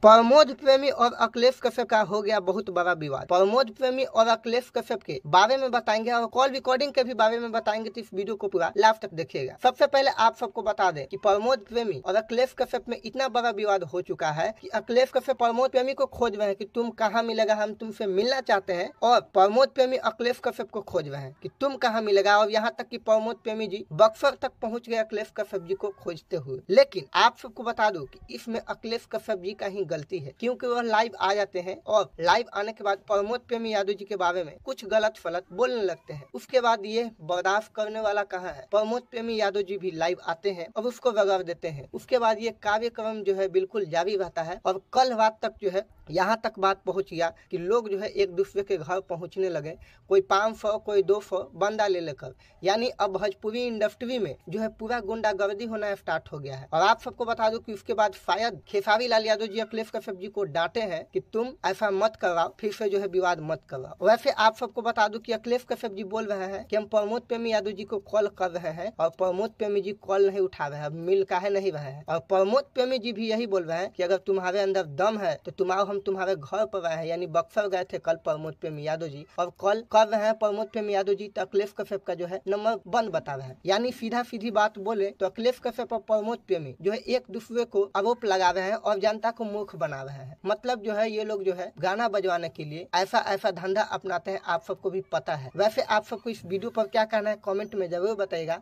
प्रमोद प्रेमी और अखिलेश कश्यप का हो गया बहुत बड़ा विवाद। प्रमोद प्रेमी और अखिलेश कश्यप के बारे में बताएंगे और कॉल रिकॉर्डिंग के भी बारे में बताएंगे, तो इस वीडियो को पूरा लास्ट तक देखिएगा। सबसे पहले आप सबको बता दें कि प्रमोद प्रेमी और अखिलेश कश्यप में इतना बड़ा विवाद हो चुका है कि अखिलेश कश्यप प्रमोद प्रेमी को खोज रहे हैं कि तुम कहाँ मिलेगा, हम तुमसे मिलना चाहते हैं, और प्रमोद प्रेमी अखिलेश कश्यप को खोज रहे हैं कि तुम कहाँ मिलेगा। और यहाँ तक कि प्रमोद प्रेमी जी बक्सर तक पहुँच गए अखिलेश कश्यप जी को खोजते हुए। लेकिन आप सबको बता दूं कि इसमें अखिलेश कश्यप जी का ही गलती है, क्योंकि वह लाइव आ जाते हैं और लाइव आने के बाद प्रमोद प्रेमी यादव जी के बारे में कुछ गलत फलत बोलने लगते हैं। उसके बाद ये बर्दाश्त करने वाला कहाँ है। प्रमोद प्रेमी यादव जी भी लाइव आते हैं और उसको रगड़ देते हैं। उसके बाद ये कार्यक्रम जो है बिल्कुल जारी रहता है और कल रात तक जो है यहाँ तक बात पहुँच गया कि लोग जो है एक दूसरे के घर पहुँचने लगे, कोई 500 कोई 200 बंदा ले लेकर। यानी अब भोजपुरी इंडस्ट्री में जो है पूरा गुंडागर्दी होना स्टार्ट हो गया है। और आप सबको बता दूं कि उसके बाद शायद खेसारी लाल यादव जी अखिलेश कश्यप जी को डांटे हैं कि तुम ऐसा मत करवाओ, फिर से जो है विवाद मत करवाओ। वैसे आप सबको बता दूं कि अखिलेश कश्यप जी बोल रहे हैं कि हम प्रमोद प्रेमी यादव जी को कॉल कर रहे हैं और प्रमोद प्रेमी जी कॉल नहीं उठा रहे हैं, मिल काहे नहीं रहे हैं। और प्रमोद प्रेमी जी भी यही बोल रहे हैं कि अगर तुम्हारे अंदर दम है तो तुम आओ, हम तुम्हारे घर पर आए हैं। यानी बक्सर गए थे कल प्रमोद प्रेमी यादव जी और कॉल कर रहे हैं प्रमोद प्रेमी यादव जी, तो अखिलेश कश्यप का जो है नंबर बंद बता रहे हैं। यानी सीधा सीधी बात बोले तो अखिलेश कश्यप और प्रमोद प्रेमी जो है एक दूसरे को आरोप लगा रहे हैं और जनता को मूर्ख बना रहे हैं। मतलब जो है ये लोग जो है गाना बजवाने के लिए ऐसा ऐसा धंधा अपनाते हैं, आप सबको भी पता है। वैसे आप सबको इस वीडियो पर क्या कहना है कमेंट में जरूर बताइएगा।